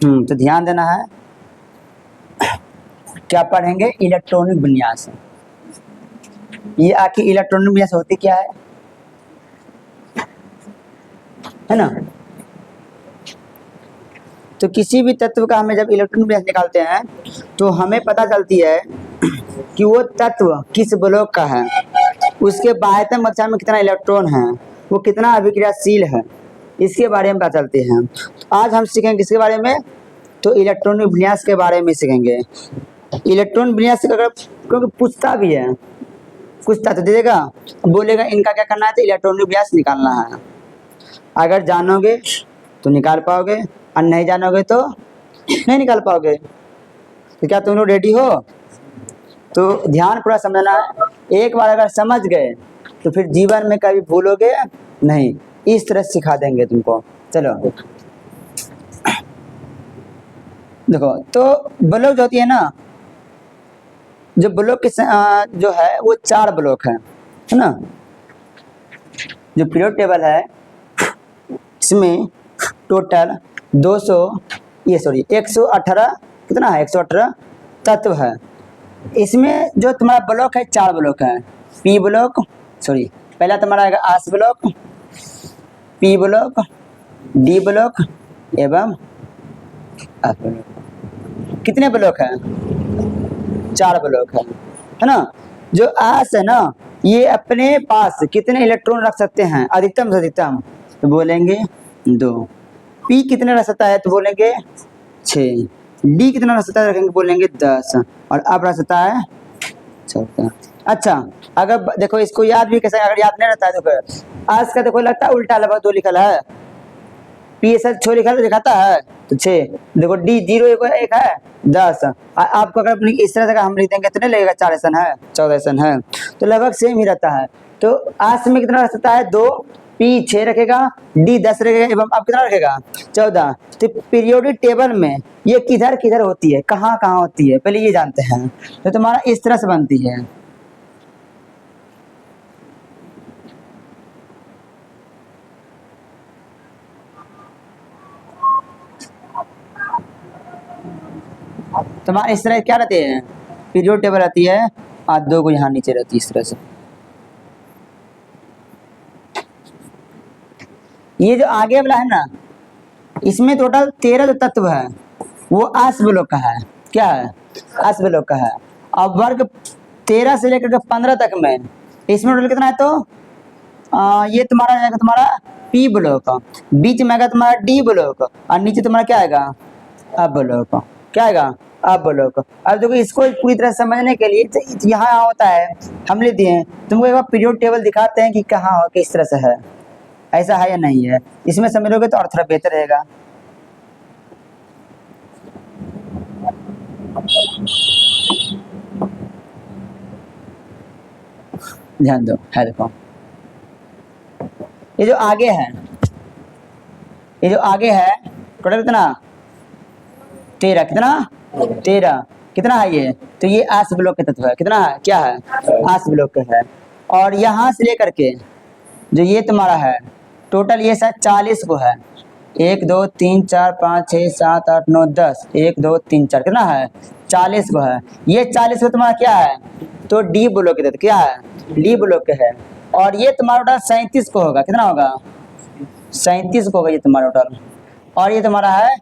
तो ध्यान देना है। क्या पढ़ेंगे? इलेक्ट्रॉनिक विन्यास। ये आखिर इलेक्ट्रॉनिक विन्यास होती क्या है ना? तो किसी भी तत्व का हमें जब इलेक्ट्रॉनिक विन्यास निकालते हैं तो हमें पता चलती है कि वो तत्व किस ब्लॉक का है, उसके बाह्यतम कक्षा में कितना इलेक्ट्रॉन है, वो कितना अभिक्रियाशील है, इसके बारे में पता चलते हैं। तो आज हम सीखेंगे किसके बारे में? तो इलेक्ट्रॉनिक विन्यास के बारे में सीखेंगे। इलेक्ट्रॉन विन्यास क्योंकि पूछता भी है, पूछता तो दे देगा, बोलेगा इनका क्या करना है, तो इलेक्ट्रॉनिक विन्यास निकालना है। अगर जानोगे तो निकाल पाओगे और नहीं जानोगे तो नहीं निकाल पाओगे। तो क्या तुम लोग रेडी हो? तो ध्यान पूरा समझना है। एक बार अगर समझ गए तो फिर जीवन में कभी भूलोगे नहीं। इस तरह सिखा देंगे तुमको। चलो देखो, तो ब्लॉक जो होती है ना, जो ब्लॉक की जो है वो 4 ब्लॉक है ना। जो पीरियड टेबल है इसमें टोटल 118 कितना है, 118 तत्व है। इसमें जो तुम्हारा ब्लॉक है 4 ब्लॉक है। पी ब्लॉक, सॉरी पहला तुम्हारा आएगा S block, P block, D block एवं एफ ब्लॉक। कितने ब्लॉक है? 4 ब्लॉक है ना। जो आस है ना, ये अपने पास कितने इलेक्ट्रॉन रख सकते हैं अधिकतम से अधिकतम? तो बोलेंगे 2। पी कितने रख सकता है? तो बोलेंगे 6। डी कितना रख सकता है? रखेंगे बोलेंगे 10। और अब रख सकता है 14। अच्छा, अगर देखो इसको याद भी कैसे, अगर याद नहीं रहता है तो आज का देखो लगता है उल्टा लगभग 2 लिखा है, पी ऐसा 6 लिखा दिखाता है तो 6। देखो डी 0 1 है 10। आपको अगर अपनी इस तरह से हम लिख देंगे तो नहीं लगेगा 4 ऐसा है 14 ऐसा है, तो लगभग सेम ही रहता है। तो आस में कितना रख सकता है? 2। पी 6 रखेगा, डी 10 रखेगा एवं आप कितना रखेगा? 14। तो पीरियोडिक टेबल में ये किधर किधर होती है, कहाँ कहाँ होती है, पहले ये जानते हैं। तो तुम्हारा इस तरह से बनती है। तुम्हारे इस तरह क्या रहते हैं? पीरियड टेबल रहती है और 2 को यहाँ नीचे रहती है इस तरह से। ये जो आगे वाला है ना, इसमें टोटल 13 जो तत्व है वो आस ब्लॉक का है। क्या है? आस ब्लॉक का है। और वर्ग 13 से लेकर के 15 तक में इसमें टोटल कितना है? तो ये तुम्हारा आएगा तुम्हारा पी ब्लॉक, बीच में आएगा तुम्हारा डी ब्लॉक और नीचे तुम्हारा क्या आएगा? अब ब्लॉक। क्या आएगा? अब ब्लॉक। अब देखो इसको पूरी तरह समझने के लिए तो यहाँ होता है, हम ले दिए तुमको एक बार पीरियड टेबल दिखाते हैं कि कहाँ हो, किस तरह से है, ऐसा है या नहीं है। इसमें समझोगे तो और थोड़ा बेहतर रहेगा। ध्यान दो, है देखो ये जो आगे है, ये जो आगे है टोटल कितना? 13। कितना? 13। कितना है ये? तो ये आस ब्लॉक के तत्व है। कितना है? क्या है? आस ब्लॉक के है। और यहाँ से लेकर के जो ये तुम्हारा है टोटल ये शायद 40 को है। 1 2 3 4 5 6 7 8 9 10। 1 2 3 4 कितना है? 40 को है। ये 40 को तुम्हारा क्या है? तो डी ब्लॉक के तत्व। क्या है? डी ब्लॉक के है। और ये तुम्हारा टोटल 37 को होगा। कितना होगा? 37 को होगा ये तुम्हारा टोटल। और ये तुम्हारा है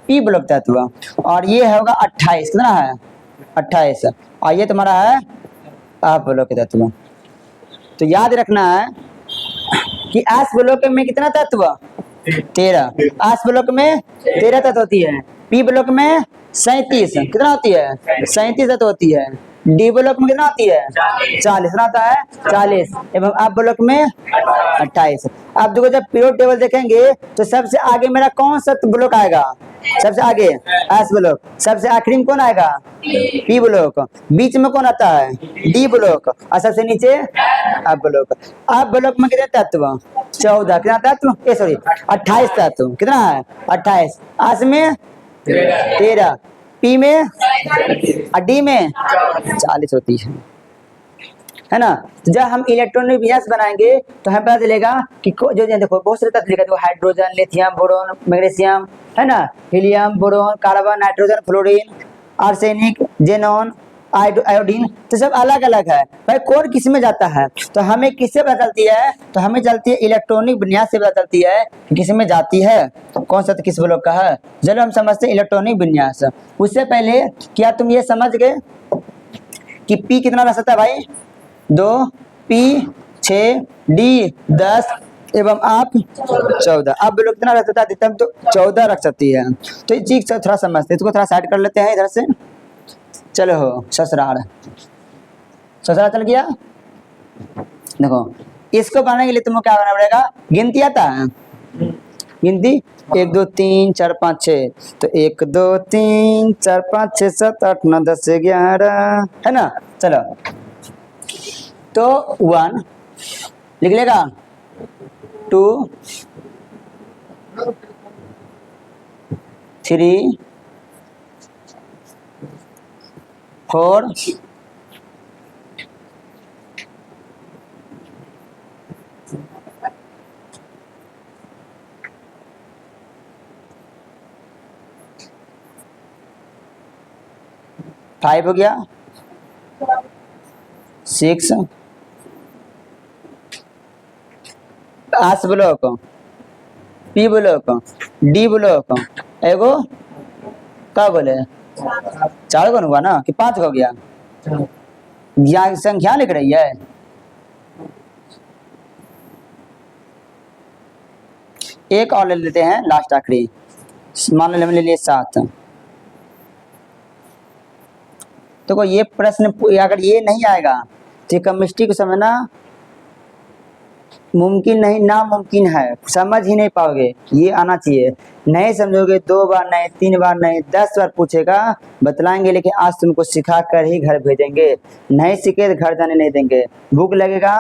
पी ब्लॉक तत्व। और ये होगा 28। कितना है? 28। और ये तुम्हारा है आप ब्लॉक के तत्व। तो याद रखना है कि आस ब्लॉक में कितना तत्व? 13। आस ब्लॉक में 13 तत्व होती है। पी ब्लॉक में 37 कितना होती है? 37 तत्व होती है। डी ब्लॉक में कितना होती है? 40 कितना होता है? 40 एवं आप ब्लॉक में 28। आप देखो जब पीरियड टेबल देखेंगे तो सबसे आगे मेरा कौन सा ब्लॉक आएगा? सबसे आगे एस ब्लॉक। सबसे आखिरी में कौन आएगा? P block. बीच में कौन आता है? D block. और सबसे नीचे अब ब्लॉक। अब ब्लॉक में कितने तत्व? 14। कितना तत्व? सॉरी 28 तत्व। कितना है? 28। आस में 13, पी में और डी में 40 होती है। है ना। तो जब हम इलेक्ट्रॉनिक विन्यास बनाएंगे तो हमें पता चलेगा कि जो देखो बहुत सारे तत्व लिखा है, हाइड्रोजन, लिथियम, बोरोन, मैग्नीशियम, है ना, helium, boron, carbon, nitrogen, fluorine, arsenic, xenon, iodine, तो सब अलग अलग है भाई। कौन किस में जाता है, तो हमें किससे पता चलती है, तो हमें चलती है इलेक्ट्रॉनिक विन्यास से पता चलती है कि किस में जाती है, तो कौन सा किस ब्लॉक का है। चलो हम समझते हैं इलेक्ट्रॉनिक विन्यास। उससे पहले क्या तुम ये समझ गए कि पी कितना रख सकता है भाई, 2, पी 6, डी 10 एवं आप 14। अब लोग कितना रख सकता है अधिकतम, तो 14 रख सकती है। तो इस चीज थोड़ा समझते हैं, इसको थोड़ा साइड कर लेते हैं इधर से। चलो हो ससुराल, ससुराल चल गया। देखो इसको बनाने के लिए तुमको क्या करना पड़ेगा, गिनती आता है, गिनती 1 2 3 4 5 6, तो 1 2 3 4 5 6 7 8 9 10 11, है ना। चलो तो 1 लिख लेगा, 2 3 4 5 हो गया, 6 S block, P block, D block, एगो क्या बोले 4 गो हुआ ना कि 5 हो गया, यहाँ संख्या लिख रही है। एक और ले लेते हैं लास्ट आखिरी, मान लो ले लिए 7। देखो ये प्रश्न अगर ये नहीं आएगा तो केमिस्ट्री को समझना मुमकिन नहीं, नामुमकिन है, समझ ही नहीं पाओगे। ये आना चाहिए, नहीं समझोगे 2 बार नहीं, 3 बार नहीं, 10 बार पूछेगा बतलाएंगे, लेकिन आज तुमको सिखा कर ही घर भेजेंगे। नहीं सीखे तो घर जाने नहीं देंगे। भूख लगेगा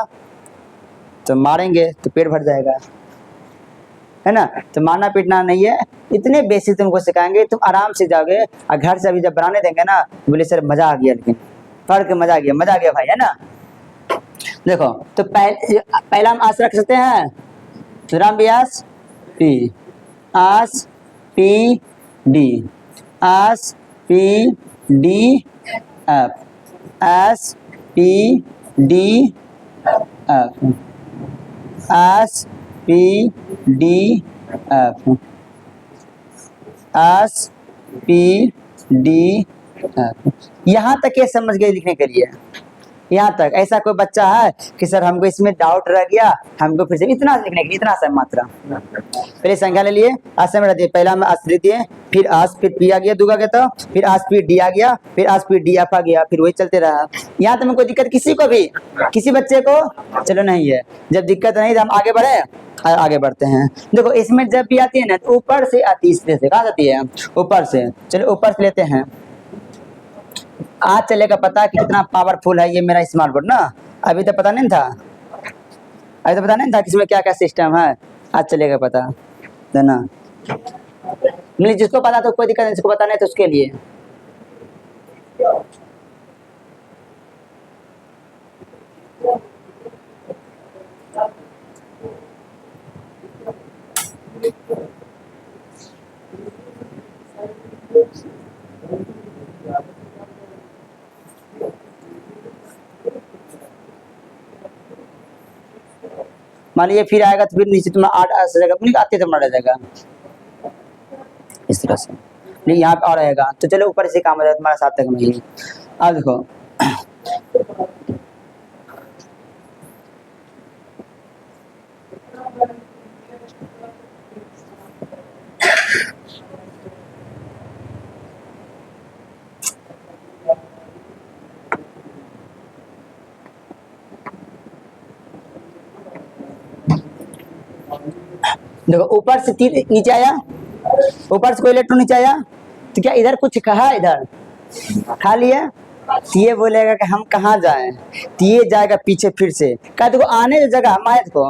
तो मारेंगे तो पेट भर जाएगा, है ना। तो मारना पीटना नहीं है, इतने बेसिक तुमको सिखाएंगे, तुम आराम से जाओगे। और घर से अभी जब बनाने देंगे ना बोले सर मजा आ गया, लेकिन पढ़ के मजा आ गया भाई, है ना। देखो तो पहला हम आस रख सकते हैं, राम व्यास P, S P D, S P D F, S P D F, S P D F, S P D F. यहाँ तक ये समझ गए लिखने के लिए, यहाँ तक। ऐसा कोई बच्चा है कि सर हमको इसमें डाउट रह गया, हमको फिर से इतना लिखने के लिए, इतना सब मात्रा। पहले संख्या ले लिए, आस में रख दिए, पहला में आस लिख दिए, फिर आस, फिर पी आ गया, दूगा गया तो फिर आस पी डी आ गया, फिर आस पी डी एफ आ गया, फिर वही चलते रहा। यहाँ तो में कोई दिक्कत किसी को भी, किसी बच्चे को चलो नहीं है। जब दिक्कत नहीं तो हम आगे बढ़े, आगे बढ़ते हैं। देखो इसमें जब भी आती है ना तो ऊपर से आती है, इस तरह से कहाँ आती है, ऊपर से। चलो ऊपर से लेते हैं, आज चलेगा पता कि कितना पावरफुल है ये मेरा स्मार्ट बोर्ड ना। अभी तो पता नहीं था, अभी तो पता नहीं था कि इसमें क्या क्या सिस्टम है, आज चलेगा पता, है ना। नहीं जिसको पता तो कोई दिक्कत नहीं, जिसको पता नहीं तो उसके लिए। मान लीजिए फिर आएगा तो फिर नीचे तुम्हारा 8 आ जाएगा, आते तुम्हारा रह जाएगा इस तरह से। नहीं यहाँ पे और रहेगा, तो चलो ऊपर से काम हो जाएगा तुम्हारा 7 तक में ही। अब देखो देखो ऊपर से 3 नीचे आया, ऊपर से कोई इलेक्ट्रॉन नीचे आया तो क्या इधर कुछ कहा, इधर खाली है, तो ये बोलेगा कि हम कहाँ जाएं, तो ये जाएगा पीछे फिर से। क्या देखो आने जगह हमारे को,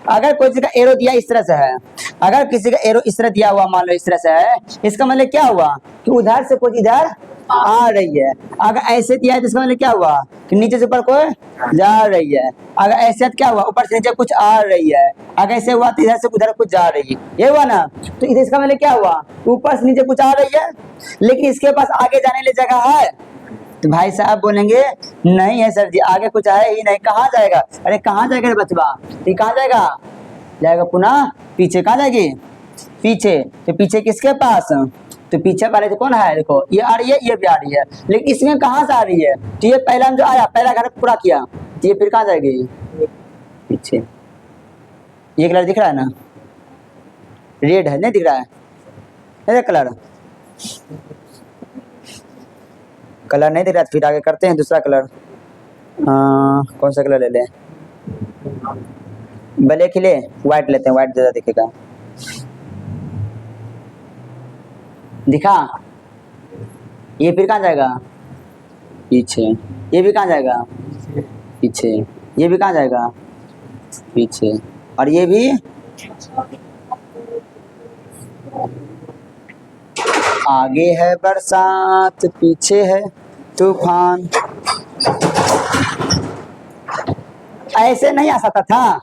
अगर कोई जगह एरो दिया इस तरह से है, अगर किसी का एरो इस तरह दिया हुआ मान लो इस तरह से है, इसका मतलब क्या हुआ कि उधर से कुछ इधर आ रही है। अगर ऐसे दिया है तो इसका मतलब क्या हुआ कि नीचे से ऊपर कोई जा रही है। अगर ऐसे तो क्या हुआ, ऊपर से नीचे कुछ आ रही है। अगर ऐसे हुआ तो इधर से उधर कुछ जा रही है, ये हुआ ना। तो इधर इसका मतलब क्या हुआ, ऊपर से नीचे कुछ आ रही है, लेकिन इसके पास आगे जाने के लिए जगह है। तो भाई साहब बोलेंगे नहीं है सर जी, आगे कुछ है ही नहीं, कहाँ जाएगा। अरे कहाँ जाएगा रे बचवा, ये कहाँ जाएगा, जाएगा पुनः पीछे। कहाँ जाएगी, पीछे। तो पीछे किसके पास, तो पीछे वाले तो कौन है, देखो ये आ रही है, ये भी आ रही है, लेकिन इसमें कहाँ से आ रही है, तो ये पहला जो आया, पहला घर पूरा किया, तो ये फिर कहाँ जाएगी, पीछे। ये कलर दिख रहा है ना, रेड है, नहीं दिख रहा है, नहीं कलर, कलर नहीं दिख रहा, फिर आगे करते हैं दूसरा कलर। कौन सा कलर ले लें, ब्लैक ही ले, व्हाइट लेते हैं, व्हाइट ज्यादा दिखेगा। दिखा, ये फिर कहाँ जाएगा, पीछे। ये भी कहाँ जाएगा, पीछे। ये भी कहाँ जाएगा, पीछे। और ये भी आगे है बरसात, पीछे है तूफान। ऐसे नहीं आ सकता था,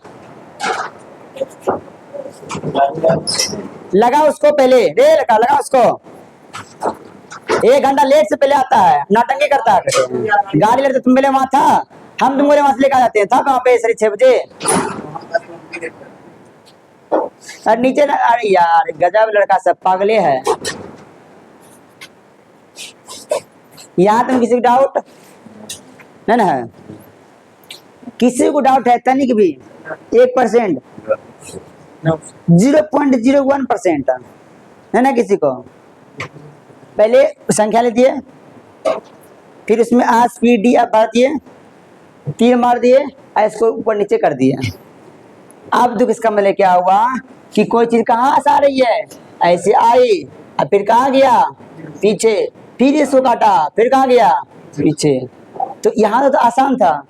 लगा उसको पहले, रे लगा उसको। 1 घंटा लेट से पहले आता है, नाटंकी करता है। गाड़ी लेते तुम पहले वहां था, हम तुमको वहां से लेकर जाते हैं, था कहाँ पे, 6 बजे। और नीचे ना, अरे यार गजब लड़का, सब पागले है। यहाँ तुम किसी को डाउट नहीं ना है, किसी को डाउट है, तनिक भी 1%, 0.01% है ना किसी को। पहले संख्या ले दिए, फिर उसमें SPD आप भर दिए, 3 मार दिए, और इसको ऊपर नीचे कर दिए। अब दुख इसका मतलब क्या हुआ कि कोई चीज कहाँ से आ रही है, ऐसे आई, और फिर कहाँ गया, पीछे। फिर इसको काटा, फिर कहाँ गया, पीछे। तो यहाँ तो आसान था,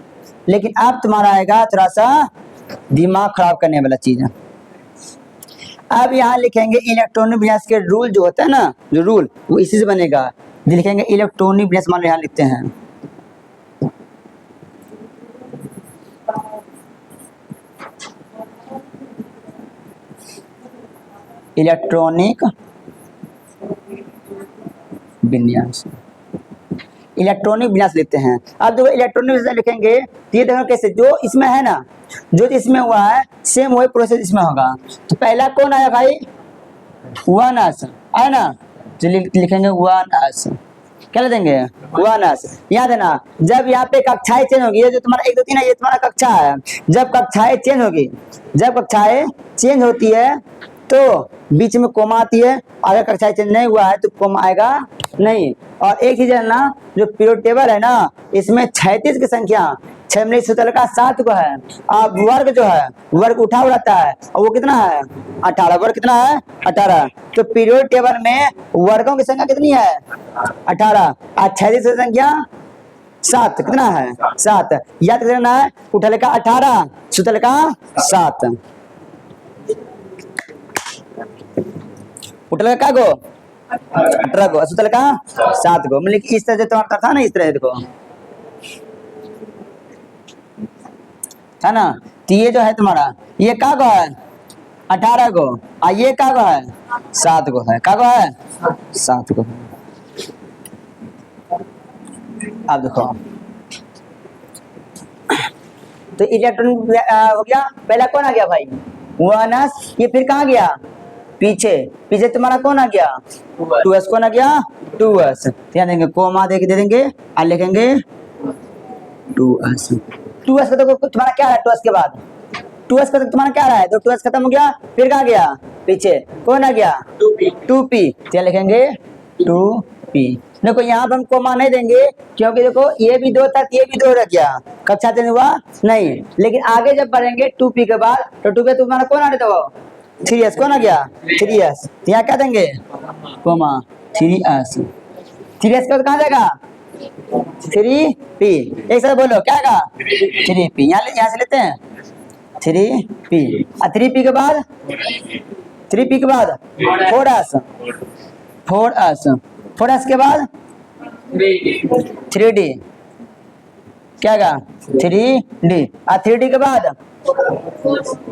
लेकिन अब तुम्हारा आएगा थोड़ा सा दिमाग खराब करने वाला चीज है। अब यहाँ लिखेंगे इलेक्ट्रॉनिक विन्यास के रूल जो होता है ना, जो रूल वो इसी से बनेगा। लिखेंगे इलेक्ट्रॉनिक विन्यास, मान लो यहाँ लिखते हैं इलेक्ट्रॉनिक विन्यास, इलेक्ट्रॉनिक विन्यास लिखते हैं। अब जो इलेक्ट्रॉनिक विन्यास लिखेंगे, ये देखो कैसे, जो इसमें है ना, जो इसमें हुआ है सेम वही प्रोसेस इसमें होगा। तो पहला कौन आया भाई, 1s आया ना, जो लिखेंगे 1s, क्या देंगे 1s। याद है ना, जब यहाँ पे कक्षाएं चेंज होगी, ये जो तुम्हारा 1 2 3 है, ये तुम्हारा कक्षा है। जब कक्षाएं चेंज होगी, जब कक्षाएं चेंज होती है तो बीच में कोमा आती है। अगर कक्षाएं चेंज नहीं हुआ है तो कोमा आएगा नहीं। और एक चीज है ना, जो पीरियड टेबल है ना, इसमें 36 की संख्या 6 में सूत्र का 7 को है। अब वर्ग जो है, वर्ग उठा हुआ रहता है, और वो कितना है 18, वर्ग कितना है 18। तो पीरियड टेबल में वर्गों की संख्या कितनी है 18, और 36 की संख्या 7, कितना है 7। याद करना है, उठल का 18, सूत्र का 7, उठल का गो 18 गो, सूत्र का 7 गो। मतलब इस तरह से तुम्हारा था ना, इस तरह से देखो है ना। तो ये जो है तुम्हारा, ये का गो है 18 गो, और ये का गो है 7 गो है, का गो है 7 गो। अब देखो, तो इलेक्ट्रॉनिक हो गया। पहला कौन आ गया भाई 1s, ये फिर कहाँ गया पीछे, पीछे तुम्हारा कौन आ गया 2s, कौन आ गया 2s। ध्यान देंगे, कोमा दे देंगे और लिखेंगे 2s। 2s का तो तुम्हारा क्या है, 2s के बाद 2s का तो तुम्हारा क्या रहा है, तो 2s खत्म हो गया, फिर कहाँ गया पीछे, कौन आ गया 2p, क्या लिखेंगे 2p। देखो यहाँ पर हम कोमा नहीं देंगे, क्योंकि देखो ये भी 2 था, ये भी 2 रह गया, कक्षा चेंज हुआ नहीं। लेकिन आगे जब बढ़ेंगे 2p के बाद, तो 2 पे तुम्हारा कौन आ रहा था 3s, कौन आ गया 3s। यहाँ क्या देंगे कोमा 3s, 3s का कहाँ जाएगा 3p, एक साथ बोलो क्या आएगा 3p। यहाँ से लेते हैं 3p, और 3p के बाद 4s, 4s के बाद 3D क्या का 3D। 3D के बाद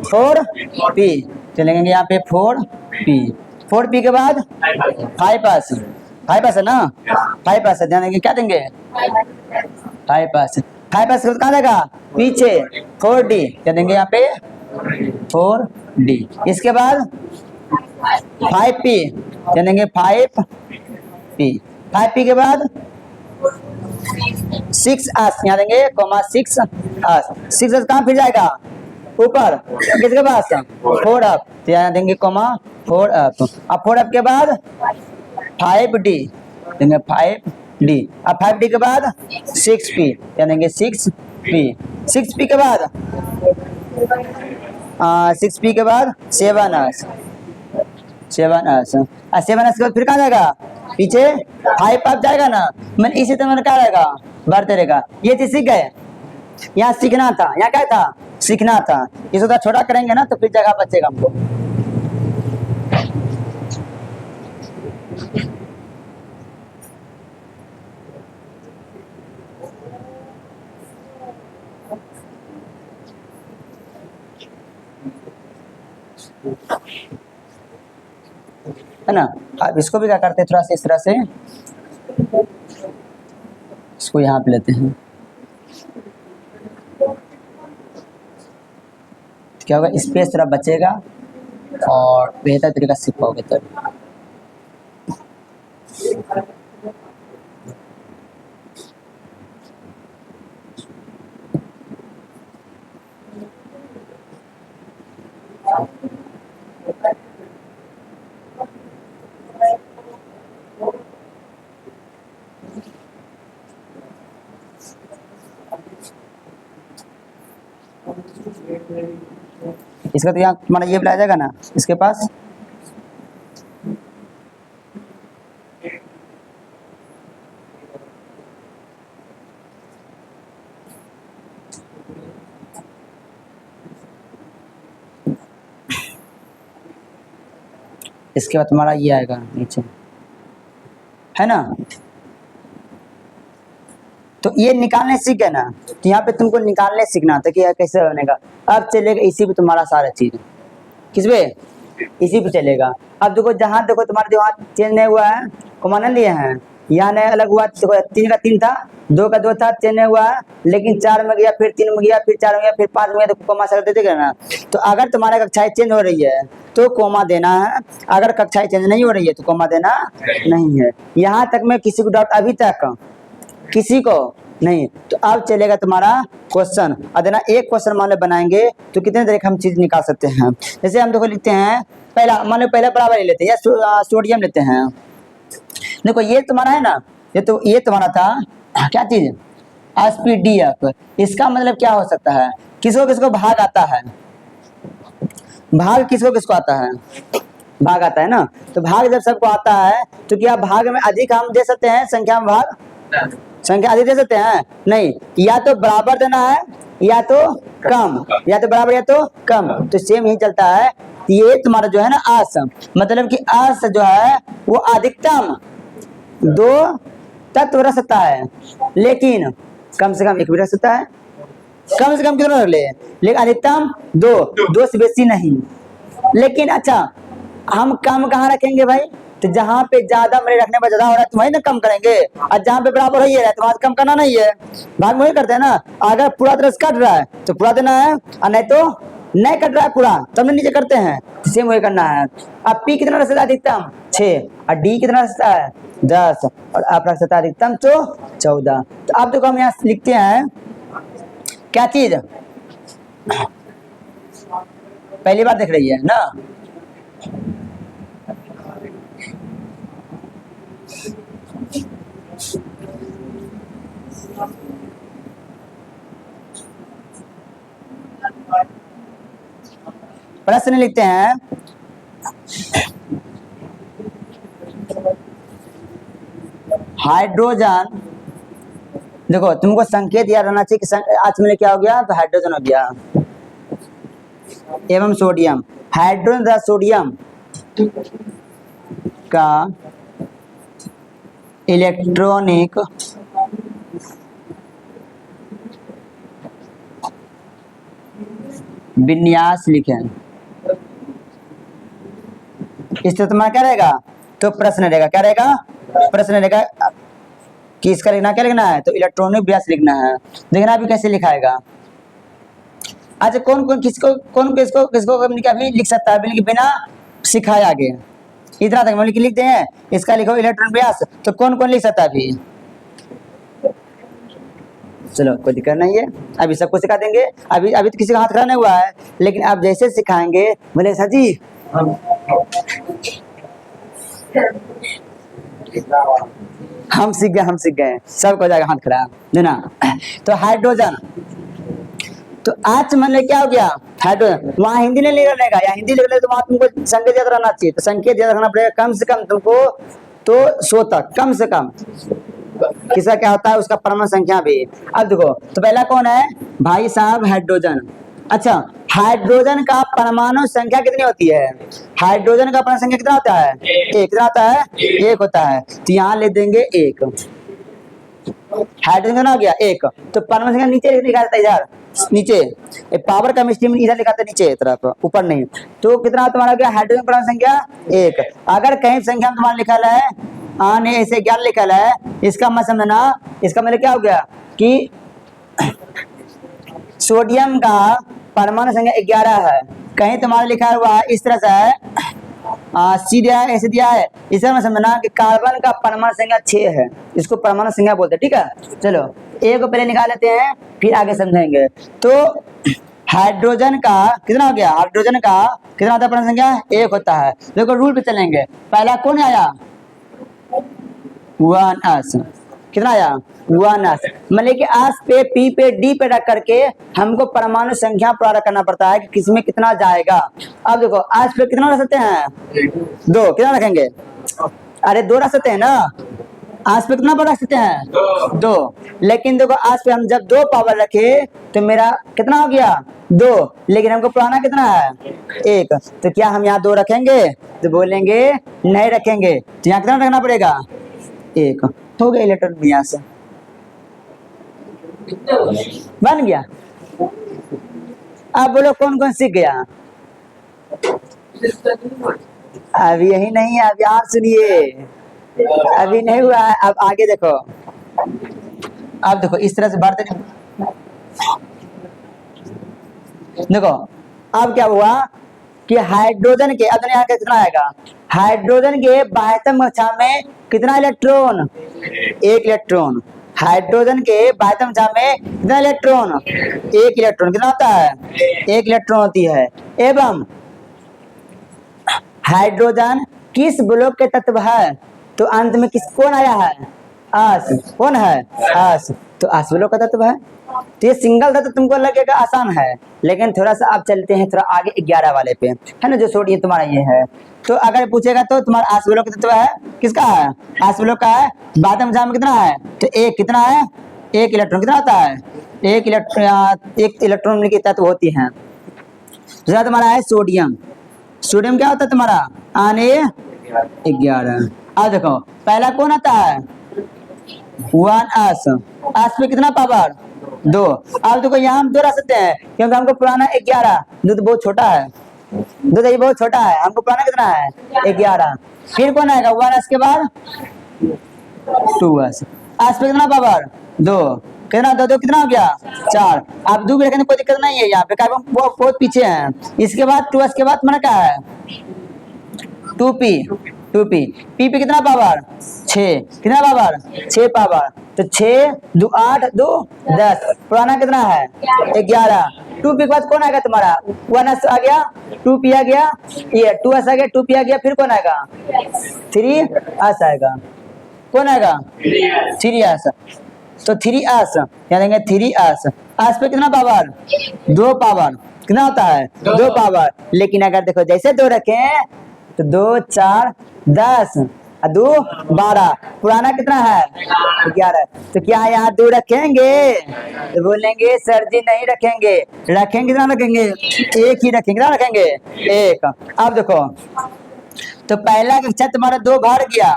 4P चलेंगे यहाँ पे 4P। 4P के बाद 5S। 5S है ना, 5S ध्यान देंगे क्या देंगे 5S। 5S के बाद कहाँ जाएगा पीछे 4D क्या देंगे यहाँ पे 4D। इसके बाद 5P क्या देंगे 5P। 5P के बाद 6S यहाँ देंगे कॉमा 6S। 6S कहाँ फिर जाएगा ऊपर किसके पास 4F तो यहाँ देंगे कॉमा 4F। अब 4F के बाद 5D देंगे 5D। अब 5D के बाद 6P क्या देंगे 6P। 6P के बाद 6P के बाद 7S। 7S 7S के बाद फिर कहाँ जाएगा पीछे 5 जाएगा ना। मैंने इसी तरह क्या रहेगा बढ़ते रहेगा। ये चीज सीख गए, यहाँ सीखना था, यहाँ क्या था सीखना था। इसे तो छोटा करेंगे ना तो फिर जगह बचेगा हमको। है ना। अब इसको भी क्या करते हैं थोड़ा सा इस तरह से इसको यहाँ पे लेते हैं, क्या होगा स्पेस थोड़ा बचेगा और बेहतर तरीका से सीख पाओगे तब। इसका तो यहाँ तुम्हारा ये आ जाएगा ना इसके पास। इसके बाद तुम्हारा ये आएगा नीचे, है ना। तो ये निकालने सीख गए ना, तो यहाँ पे तुमको निकालने सीखना था कि कैसे बनेगा। अब चलेगा इसी पे तुम्हारा सारा चीज, किस पे इसी पे चलेगा। अब देखो जहाँ देखो तुम्हारा जो हाथ चेंज नहीं हुआ है कॉमन लिए हैं, यहाँ नहीं अलग हुआ। देखो 3 का 3 था, 2 का 2 था, चेंज नहीं हुआ है, लेकिन 4 में गया, फिर 3 में गया, फिर 4 में गया, फिर 5 में गया, तो कोमा से देते ना। तो अगर तुम्हारा कक्षाएं चेंज हो रही है तो कोमा देना है, अगर कक्षाएं चेंज नहीं हो रही है तो कोमा देना नहीं है। यहाँ तक में किसी को डाउट अभी तक किसी को नहीं। तो अब चलेगा तुम्हारा क्वेश्चन। और देना एक क्वेश्चन मान लो बनाएंगे तो कितने तरीके हम चीज निकाल सकते हैं। जैसे हम देखो लिखते हैं पहला, मान लो पहला बराबर ले लेते हैं या सोडियम लेते हैं। देखो ये तुम्हारा है ना, ये तुम्हारा था क्या चीज SpDF। इसका मतलब क्या हो सकता है, किसको किसको भाग आता है, भाग किसको किसको आता है, भाग आता है ना। तो भाग जब सबको आता है तो क्या भाग में अधिक हम दे सकते हैं, संख्या में भाग संख्या अधिक दे सकते हैं नहीं। या तो बराबर देना है या तो कम, या तो बराबर या तो कम। तो सेम ही चलता है। ये तुम्हारा जो है ना आस, मतलब कि आस जो है वो अधिकतम 2 तत्व रख सकता है, लेकिन कम से कम 1 भी रख सकता है। कम से कम कितना रख ले, लेकिन अधिकतम 2 से बेसी नहीं। लेकिन अच्छा हम कम कहाँ रखेंगे भाई, तो जहाँ पे ज्यादा मेरे रखने पर ज्यादा हो रहा है तो वही ना कम करेंगे, और जहाँ पे बराबर ही है तो वहां कम करना नहीं है। भाग में वही करते हैं ना। अगर पूरा तरह से कट रहा है तो पूरा देना है, और नहीं तो नहीं कट रहा है पूरा तब नहीं नीचे करते हैं, सेम वही करना है। अब P कितना रख सकता है अधिकतम 6, और D कितना रख सकता है 10, और आप रख सकता है अधिकतम 14। तो अब देखो हम यहाँ लिखते हैं क्या चीज पहली बार देख रही है ना। प्रश्न लिखते हैं हाइड्रोजन। देखो तुमको संकेत याद रहना चाहिए कि आज में क्या हो गया, तो हाइड्रोजन हो गया एवं सोडियम। हाइड्रोजन तथा सोडियम का इलेक्ट्रॉनिक विन्यास लिखें। इससे तुम्हारा क्या रहेगा, तो प्रश्न रहेगा, क्या रहेगा, प्रश्न रहेगा कि इसका लिखना क्या लिखना है, तो इलेक्ट्रॉनिक विन्यास लिखना है। देखना अभी कैसे लिखाएगा। अच्छा कौन कौन किसको कौन किसको किसको अभी लिख सकता है बिना सिखाए आगे, इतना तक मतलब लिख दें इसका लिखो इलेक्ट्रॉनिक व्यास, तो कौन कौन लिख सकता है अभी। चलो कोई दिक्कत नहीं है, अभी सबको सिखा देंगे। अभी अभी तो किसी का हाथ खड़ा नहीं हुआ है, लेकिन आप जैसे सिखाएंगे बोले सर जी हम सीख गए सबको जाएगा हाथ खड़ा है ना। तो हाइड्रोजन, तो आज मतलब क्या हो गया, हाइड्रोजन। वहाँ हिंदी नहीं लिखा रहेगा, या हिंदी लिख ले तो वहाँ तुमको संकेत याद रहना चाहिए, तो संकेत याद रखना पड़ेगा कम से कम तुमको, तो 100 तक कम से कम। किसका क्या होता है उसका परमाणु संख्या भी। अब देखो तो पहला कौन है भाई साहब, हाइड्रोजन। अच्छा हाइड्रोजन का परमाणु संख्या कितनी होती है, हाइड्रोजन का परमाणु संख्या कितना होता है, एक। कितना होता है, एक होता है। तो यहाँ ले देंगे एक, हाइड्रोजन कितना हो गया, एक। तो परमाणु संख्या नीचे लिखा जाता है इधर, नीचे पावर केमिस्ट्री में इधर लिखा था नीचे तरफ, ऊपर नहीं। तो कितना तुम्हारा गया हाइड्रोजन परमाणु संख्या, एक। अगर कहीं संख्या तुम्हारा लिखा है आने ऐसे 11 लिखा है, इसका मतलब समझना, इसका मतलब क्या हो गया कि सोडियम का परमाणु संख्या 11 है। कहीं तुम्हारा लिखा हुआ है इस तरह से है, सी दिया है, ऐसे दिया है, इसे मैं समझना कि कार्बन का परमाणु संख्या 6 है, इसको परमाणु संख्या बोलते हैं। ठीक है चलो ए को पहले निकाल लेते हैं फिर आगे समझेंगे। तो हाइड्रोजन का कितना हो गया, हाइड्रोजन का कितना होता है परमाणु संख्या, एक होता है। देखो रूल पे चलेंगे, पहला कौन आया 1s, कितना आया 1s, मतलब कि आस पे पी पे डी पे रख करके हमको परमाणु संख्या प्राप्त करना पड़ता है कि किसमें कितना जाएगा। अब देखो आस पे कितना रख सकते हैं, 2, कितना रखेंगे, अरे 2 रख सकते हैं ना, आस पे कितना रख सकते हैं 2। लेकिन देखो आस पे हम जब 2 पावर रखे तो मेरा कितना हो गया 2, लेकिन हमको पुराना कितना है 1। तो क्या हम यहाँ 2 रखेंगे, तो बोलेंगे नहीं रखेंगे, तो यहाँ कितना रखना पड़ेगा 1। हो गया इलेक्ट्रॉन विन्यास बन गया। अब बोलो कौन कौन सीख गया, अभी यही नहीं है, अभी आप सुनिए, अभी नहीं हुआ है, अब आगे देखो। अब देखो इस तरह से बढ़ते देखो। अब क्या हुआ कि हाइड्रोजन के, अब यहाँ कितना आएगा, हाइड्रोजन के बाह्यतम कक्षा में कितना इलेक्ट्रॉन, 1 इलेक्ट्रॉन। हाइड्रोजन के बाह्यतम कक्षा में कितना इलेक्ट्रॉन, 1 इलेक्ट्रॉन। कितना होता है 1 इलेक्ट्रॉन होती है। एवं हाइड्रोजन किस ब्लॉक के तत्व है, तो अंत में किस कौन आया है, आस, कौन है आस, तो आस ब्लॉक का तत्व है। तो ये सिंगल तत्व तुमको लगेगा आसान है, लेकिन थोड़ा सा आप चलते हैं थोड़ा आगे 11 वाले पे, है ना, जो सोडियम तुम्हारा ये है। तो अगर पूछेगा तो तुम्हारा आस ब्लॉक का तत्व है, किसका है, आस ब्लॉक का है। बादम जाम में कितना है, तो 1, कितना है 1 इलेक्ट्रॉन। कितना होता है 1 इलेक्ट्रॉन की तत्व होती है। दूसरा तुम्हारा है सोडियम, सोडियम क्या होता है तुम्हारा आने 11। अब देखो पहला कौन आता है 1s, s पे कितना पावर 2। अब देखो यहाँ हम 2 रख सकते हैं क्योंकि हमको पुराना 11, दूध बहुत छोटा है, दूध ये बहुत छोटा है, हमको पुराना कितना है 11। फिर कौन आएगा 1s के बाद 2s, s पे कितना पावर 2, कितना 2 कितना हो गया 4। आप 2 भी रखेंगे कोई दिक्कत नहीं है, यहाँ पे कार्बन बहुत पीछे है। इसके बाद 2s के बाद तुम्हारा क्या है 2p, p पे कितना पावर 6, कितना पावर 6 पावर। तो 6 2 8 2 10, पुराना कितना है 11। 2p के बाद कौन आएगा तुम्हारा 1s आ गया, 2p आ गया, ये 2s आ गया, 2p आ गया, फिर कौन आएगा 3s आएगा, कौन आएगा 3s। तो 3s क्या देंगे 3s, s पे कितना पावर 2 पावर, कितना होता है 2 पावर। लेकिन अगर देखो जैसे 2 रखें तो 2 4 10 2 12, पुराना कितना है 11। तो क्या यहाँ 2 रखेंगे, तो बोलेंगे सर जी नहीं रखेंगे, रखेंगे कितना रखेंगे 1 ही रखेंगे, कितना रखेंगे 1। अब देखो तो पहला कक्षा तुम्हारा 2 भर गया,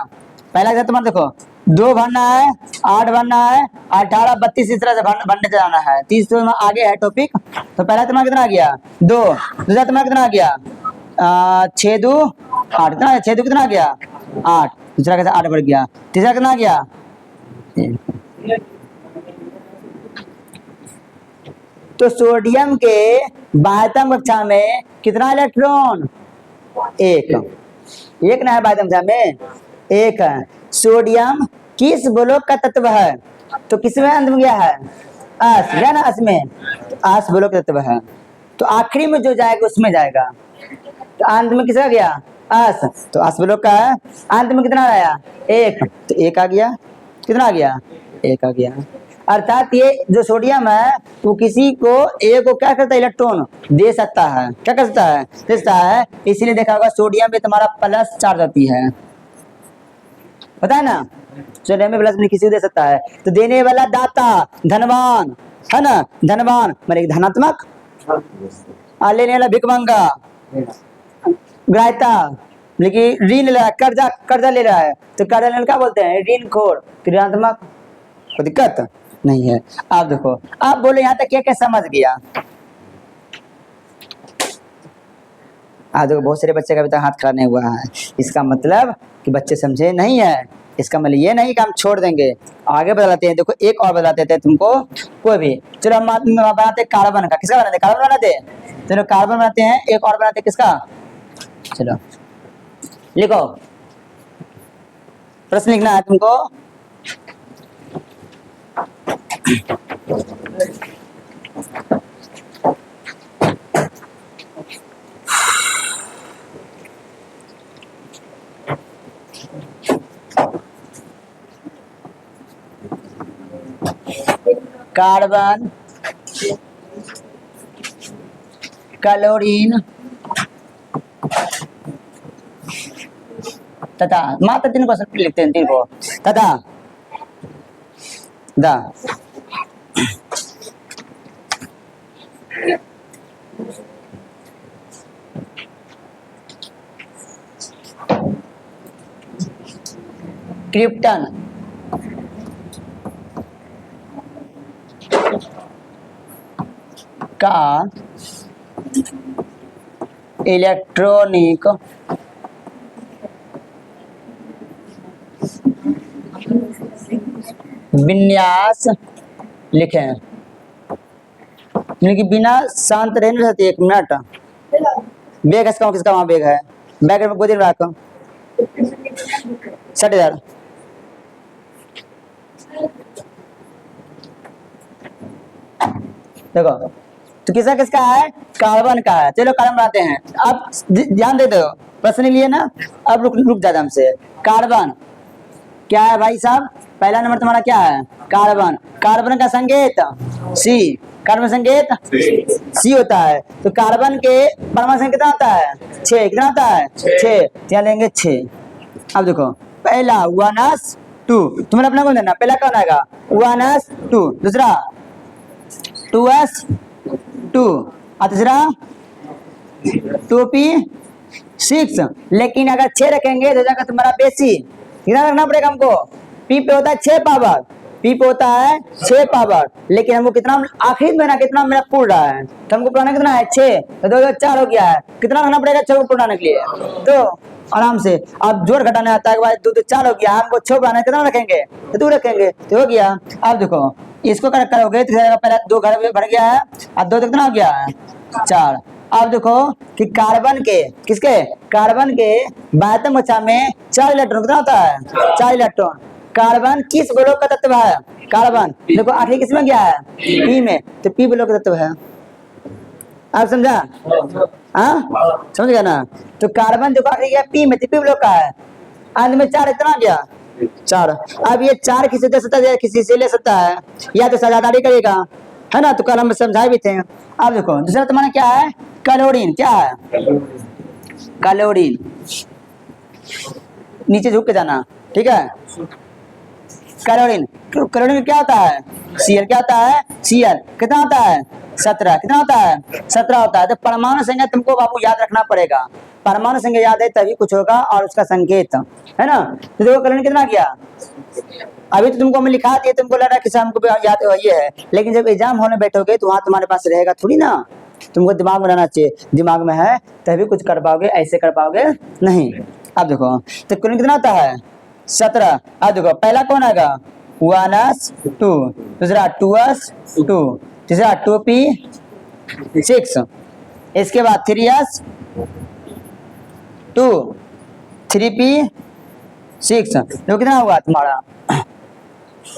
पहला कक्षा तुम्हारा देखो 2 भरना है, 8 भरना है, 18, 32 इस तरह से भरने जाना है। 30 तो आगे है टॉपिक। तो पहला तुम्हारा कितना आ गया 2, दूसरा तुम्हारा कितना आ गया 6 2 8, कितना 6 2 कितना आ गया 8, दूसरा कैसे 8 बढ़ गया, तीसरा कितना आ गया। तो सोडियम के बाह्यतम कक्षा में कितना इलेक्ट्रॉन, एक ना है बाह्यतम कक्षा में, एक है। सोडियम किस ब्लॉक का तत्व है, तो किसमें अंत में गया है अस, है ना, अस में, अस ब्लॉक का तत्व है। तो आखिरी में जो जाएगा उसमें जाएगा। तो अंत में किसका गया अस, तो अस ब्लॉक का है। अंत में कितना आया 1, तो 1 आ गया, कितना आ गया 1 आ गया। अर्थात ये जो सोडियम है वो किसी को ए को क्या करता है इलेक्ट्रॉन दे सकता है, क्या कर सकता है दे सकता है। इसीलिए देखा होगा सोडियम में तुम्हारा प्लस चार्ज होती है, पता है ना, सोडियम में प्लस में किसी को दे सकता है। तो देने वाला दाता धनवान है ना, धनवान मतलब धनात्मक, लेने वाला भिखमंगा ग्राह्यता, लेकिन ऋण ले रहा है, कर्जा ले रहा है, तो कर्जा लेने क्या बोलते हैं ऋण खोर, ऋणात्मक, कोई दिक्कत नहीं है। आप देखो, आप बोले यहाँ तक क्या क्या समझ गया। आज देखो बहुत सारे बच्चे का अभी तक हाथ खड़ा नहीं हुआ है, इसका मतलब कि बच्चे समझे नहीं है। इसका मतलब ये नहीं कि हम छोड़ देंगे, आगे बताते हैं। देखो एक और बताते थे तुमको, कोई भी, चलो हम बनाते कार्बन का, किसका बनाते कार्बन बनाते, चलो कार्बन बनाते हैं। एक और बनाते किसका, चलो लिखो, प्रश्न लिखना है तुमको। कार्बन, क्लोरीन तथा, मात्र 3 क्वेश्चन लिखते हैं, 3 को, तथा द क्रिप्टन का इलेक्ट्रॉनिक विन्यास लिखें। कि बिना शांत रहने रहती 1 मिनट। बेग किसका वहाँ बेग है, बैग में गोदी में रखो 60,000। देखो तो किसका किसका है, कार्बन का है। चलो कार्बन बनाते हैं। अब ध्यान दे दो, प्रश्न लिए ना, अब रुक जा हमसे। कार्बन क्या है भाई साहब, पहला नंबर तुम्हारा क्या है कार्बन, कार्बन का संकेत सी, कार्बन संकेत सी होता है। तो कार्बन के परमाणु संख्या कितना होता है 6, कितना होता है 6, यहाँ लेंगे 6। अब देखो पहला 1s2, तुम्हें अपना कौन देना, पहला कौन आएगा 1s2, दूसरा 2s2 और तीसरा 2p6। लेकिन अगर 6 रखेंगे तो जाकर तुम्हारा बेसी कितना रखना पड़ेगा हमको, पी पे होता है 6 पावर, पी पे होता है 6 पावर, लेकिन हमको कितना आखिरी में ना कितना मेरा पूर्ण रहा है, तो हमको पुराना कितना है 6, तो 2 4 हो गया है, कितना रखना पड़ेगा 6 को पुराने के लिए। तो आराम से अब जोड़ घटाने आता है, 2 2 4 हो गया, हमको 6 बनाना कितना रखेंगे तो 2 रखेंगे, तो हो गया। अब देखो इसको करेक्ट करोगे तो पहले 2 घर भर गया है और 2 कितना हो गया है 4। अब देखो कि कार्बन के किसके, कार्बन के बाह्यतम कक्षा में 4 इलेक्ट्रॉन कितना होता है 4 इलेक्ट्रॉन। कार्बन किस ब्लॉक का तत्व है, कार्बन देखो आखिरी किस में गया है पी में, तो पी ब्लॉक का तत्व है। आप समझा, हाँ समझ गया ना। तो कार्बन जो आखिरी गया पी में, तो पी ब्लॉक का है, अंत में 4 इतना गया 4। अब ये 4 किसी से सकता है, किसी से ले सकता है, या तो साझेदारी करेगा, है ना, तो कल हम समझाए भी थे। अब देखो दूसरा तुम्हारा क्या है क्लोरीन, क्या है क्लोरीन, नीचे झुक के जाना, ठीक है। क्लोरीन, क्लोरीन क्या होता है Cl, क्या होता है Cl, कितना होता है 17, कितना होता है 17 होता है। तो परमाणु संख्या तुमको बाबू याद रखना पड़ेगा, परमाणु संख्या याद है तभी कुछ होगा और उसका संकेत, है ना। तो देखो कलन कितना गया, अभी तो तुमको मैं लिखा दिए, तुमको लग रहा है कि हमको भी याद ये है, लेकिन जब एग्जाम होने बैठोगे तो वहां तुम्हारे पास रहेगा थोड़ी ना, तुमको दिमाग में रहना चाहिए, दिमाग में है तभी कुछ कर पाओगे, ऐसे कर पाओगे नहीं। अब देखो तो कलन कितना होता है 17। अब देखो पहला कौन आएगा 1s2, दूसरा 2s2, तीसरा 2p6, इसके बाद 3s2, 3p6, तो कितना हुआ तुम्हारा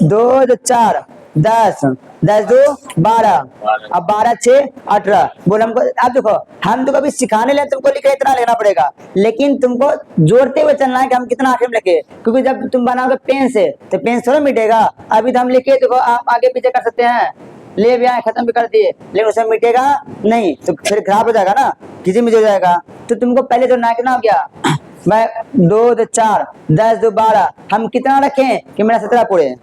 2 2 4 10, 10 2 12, अब 12 6 18। बोल हमको, अब देखो हम तो कभी सिखाने लगे तुमको लिखे इतना लेना पड़ेगा, लेकिन तुमको जोड़ते हुए चलना है कि हम कितना आखिर में लिखे, क्योंकि जब तुम बनाओगे पेन से तो पेन थोड़ा मिटेगा। अभी तो हम लिखे देखो आप आगे पीछे कर सकते हैं, ले भी आए खत्म भी कर दिए, लेकिन उसमें मिटेगा नहीं तो फिर खराब हो जाएगा ना, किसी में हो जाएगा। तो तुमको पहले जो ना कितना हो गया मैं 2 2 4 10 2 12, हम कितना रखें कि मेरा 17 पूरे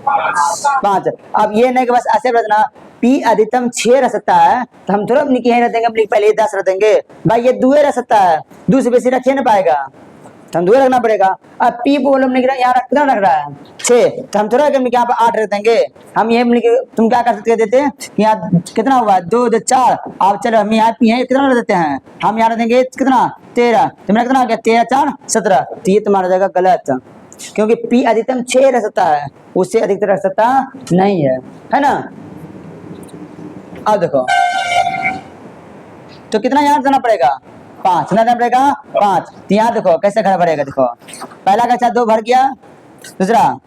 5। अब ये नहीं कि बस ऐसे रखना पी अधिकतम 6 रह सकता है, तो हम थोड़ा अपनी रख देंगे, अपनी पहले 10 रख देंगे भाई, ये 2 रह सकता है, 2 से बेसी रख ना पाएगा तो हम 2 रखना पड़ेगा। अब पी बोलो हमने यहाँ कितना रख रहा है 6, तो हम थोड़ा यहाँ पे 8 रख देंगे। हम ये तुम क्या कर सकते देते यहाँ कितना हुआ 2 2 4, अब चलो हम यहाँ कितना रख देते हैं, हम यहाँ रख देंगे कितना 13, तो मेरा कितना हो गया 13 4 17, तो ये तुम्हारा जाएगा गलत, क्योंकि पी अधिकतम 6 रह सकता है, उससे अधिकतर रह सकता नहीं है ना। अब देखो तो कितना यहाँ देना पड़ेगा 5, कितना देना पड़ेगा 5। तो यहाँ देखो कैसे घर भरेगा, देखो पहला का 2 भर गया, दूसरा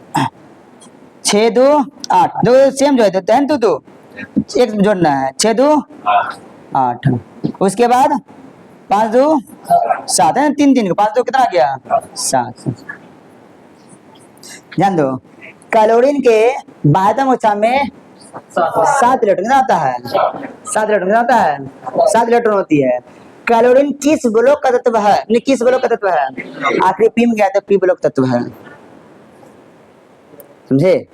6 2 8, 2 सेम जो है तो 10 2 2 एक जोड़ना है 6 2 8, उसके बाद 5 2 7 है 3 3 5 2 कितना आ गया 7। ध्यान दो क्लोरीन के बाह्यतम कक्षा में 7 इलेक्ट्रॉन कितना आता है 7 इलेक्ट्रॉन कितना आता है 7 इलेक्ट्रॉन होती है। क्लोरीन किस ब्लॉक का तत्व है, किस ब्लॉक का तत्व है, आखिरी पी में गया तो पी ब्लॉक तत्व है, समझे।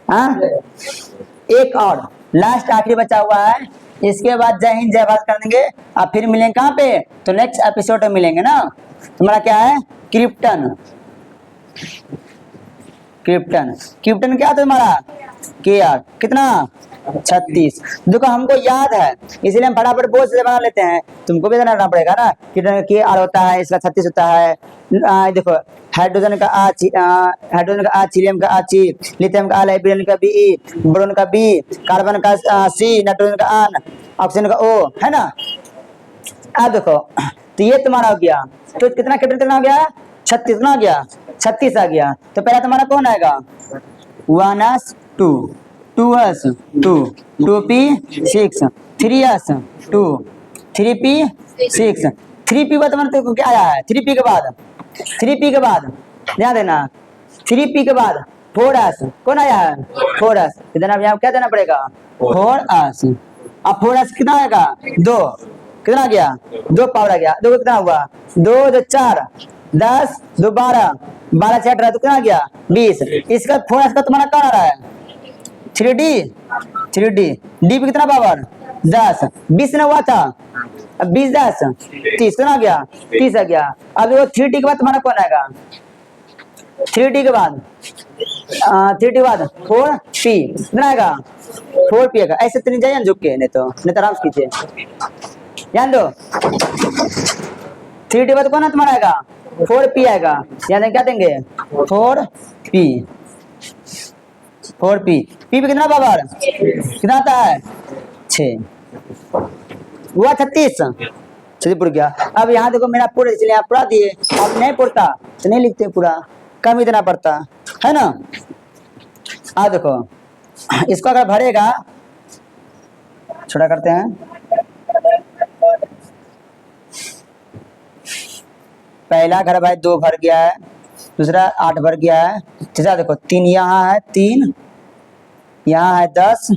हाँ एक और लास्ट आखिरी बचा हुआ है, इसके बाद जय हिंद जय भारत कर देंगे। अब फिर मिलेंगे कहाँ पे, तो नेक्स्ट एपिसोड में मिलेंगे ना। तुम्हारा क्या है क्रिप्टन, क्रिप्टन क्रिप्टन क्या था तुम्हारा Kr कितना 36। देखो हमको याद है इसलिए हम फटाफट बोझ से बना लेते हैं, तुमको भी जानना पड़ेगा ना Kr होता है, इसका 36 होता है। देखो हाइड्रोजन का हाइड्रोजन का हीलियम का ची, लिथियम का लाइब्रेरियम का बी, बोरोन का बी, कार्बन का सी, नाइट्रोजन का आन, ऑक्सीजन का ओ, है ना। अब देखो तो ये तुम्हारा हो गया, तो कितना कितना हो गया 36, कितना हो गया 36 आ गया। तो पहला तुम्हारा कौन आएगा 1s2, 2s2, 2p6, 3s2, 3p6, 3p बाद तुम्हारा क्या आया है 3p के बाद, 3p के बाद ध्यान देना 3p के बाद 4s कौन आया है 4s, इधर अब यहाँ क्या देना पड़ेगा 4s। अब 4s कितना आएगा 2, कितना आ गया 2 पावर आ गया, 2 कितना हुआ 2 2 4 10 2 12, 12 से 18 तो कितना आ गया 20। इसका 4s का तुम्हारा कौन आ रहा है 3d, 3d डी पे कितना पावर 10, 20 ने हुआ था, अब 20 10 30 कितना आ गया 30 आ गया। अब वो 3d के बाद तुम्हारा कौन आएगा 3d के बाद 3d के बाद 4p कितना आएगा 4p आएगा। ऐसे तो नहीं जाइए झुक के, नहीं तो आराम से कीजिए, ध्यान दो 3d बाद कौन है तुम्हारा आएगा 4p आएगा, यानी क्या देंगे 4p, 4p, p पे कितना पावर कितना आता है 6 हुआ 36 पुर गया। अब यहाँ देखो मेरा पूरा इसलिए आप पूरा दिए, अब नहीं पढ़ता तो नहीं लिखते पूरा, कम ही देना पड़ता है ना। अब देखो इसको अगर भरेगा छोटा करते हैं, पहला घर भाई 2 भर गया है, दूसरा 8 भर गया है, तीसरा देखो 3 यहाँ है, 3 यहाँ है 10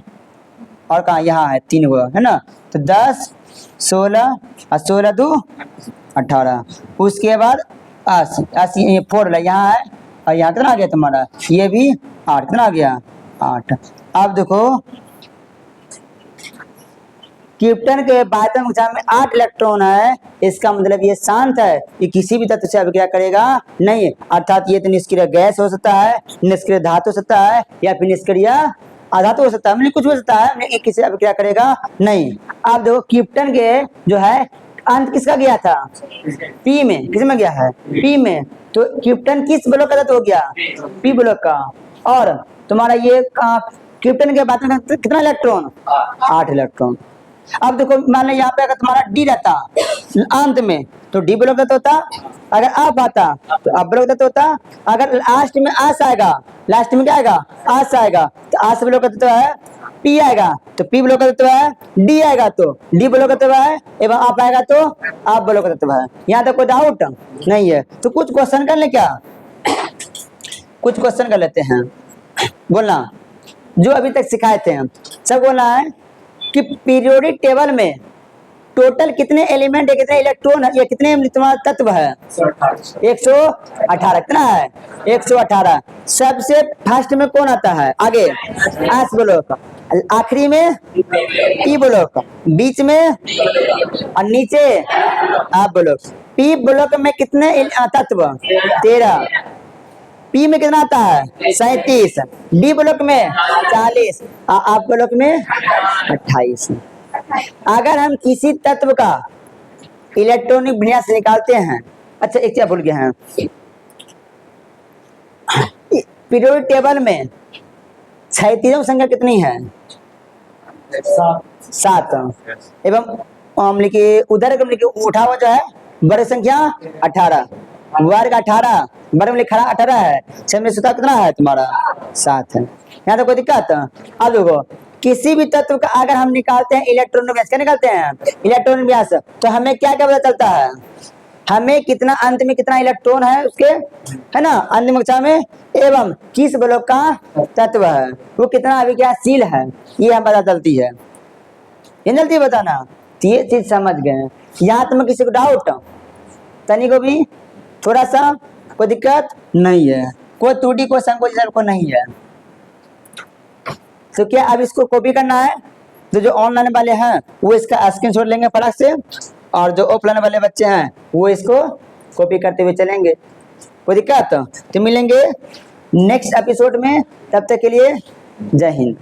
और कहाँ यहाँ है 3 हुआ है ना, तो 10 16 और 16 2 18, उसके बाद 4 यहाँ है और यहाँ कितना आ गया तुम्हारा ये भी 8, कितना आ गया 8। अब देखो क्रिप्टन के बाध्यता ऊर्जा में 8 इलेक्ट्रॉन है, इसका मतलब ये शांत है, ये किसी भी तत्व से अभिक्रिया करेगा नहीं, अर्थात ये तो निष्क्रिय गैस हो सकता है, निष्क्रिय धातु हो सकता है, या फिर निष्क्रिय आधातु हो सकता है, मतलब कुछ हो सकता है, ये किसी से अभिक्रिया करेगा नहीं। अब देखो क्रिप्टन के जो है अंत किसका गया था, पी में, किस में गया है, पी में, तो क्रिप्टन किस ब्लॉक का तत्व हो गया, पी ब्लॉक का। और तुम्हारा ये क्रिप्टन के बाद में कितना इलेक्ट्रॉन, 8 इलेक्ट्रॉन। अब देखो मान लो यहाँ पे अगर तुम्हारा डी रहता अंत में तो डी ब्लॉक तत्व होता, अगर आप आता तो आप ब्लॉक तत्व होता, अगर लास्ट में आस आएगा, लास्ट में क्या आएगा, आस आएगा, तो आस ब्लॉक तत्व है, पी आएगा तो पी ब्लॉक तत्व है, डी आएगा तो डी ब्लॉक तत्व है, एवं आप आएगा तो आप ब्लॉक तत्व है। यहाँ तक कोई डाउट नहीं है। तो कुछ क्वेश्चन कर ले, क्या कुछ क्वेश्चन कर लेते हैं, बोलना जो अभी तक सिखाए थे हम सब बोलना है कि पीरियोडिक टेबल में टोटल कितने एलिमेंट है, कितने इलेक्ट्रॉन है, ये कितने तुम्हारा तत्व है, 118, कितना है 118। सबसे फर्स्ट में कौन आता है, आगे एस ब्लॉक, आखिरी में पी ब्लॉक, बीच में और नीचे आप ब्लॉक। पी ब्लॉक में कितने तत्व, 13, पी में कितना आता है 37, डी ब्लॉक में 40, आप ब्लॉक में 28। अगर हम किसी तत्व का इलेक्ट्रॉनिक विन्यास निकालते हैं, अच्छा एक चीज भूल गए हैं, पीरियोडिक टेबल में 36 संख्या कितनी है, 7, एवं लिखिए उधर उठा हुआ जो है बड़ी संख्या 18, वर्ग 18, वर्ग में लिखा 18 है, 6 में सूत्र कितना है तुम्हारा 7 है। यहाँ तो कोई दिक्कत। अब देखो किसी भी तत्व का अगर हम निकालते हैं इलेक्ट्रॉन व्यास, क्या निकालते हैं इलेक्ट्रॉन व्यास, तो हमें क्या क्या पता चलता है, हमें कितना अंत में कितना इलेक्ट्रॉन है उसके, है ना, अंतिम कक्षा में, एवं किस ब्लॉक का तत्व है, वो कितना अभिक्रियाशील है, ये हम पता चलती है। ये जल्दी बताना, तो ये चीज समझ गए। यहाँ तुम्हें किसी को डाउट तनी को भी थोड़ा सा कोई दिक्कत नहीं है, कोई त्रुटि कोई संकोच को नहीं है। तो क्या अब इसको कॉपी करना है, तो जो ऑनलाइन वाले हैं वो इसका स्क्रीनशॉट लेंगे फटाक से, और जो ऑफलाइन वाले बच्चे हैं वो इसको कॉपी करते हुए चलेंगे, कोई दिक्कत। तो मिलेंगे नेक्स्ट एपिसोड में, तब तक के लिए जय हिंद।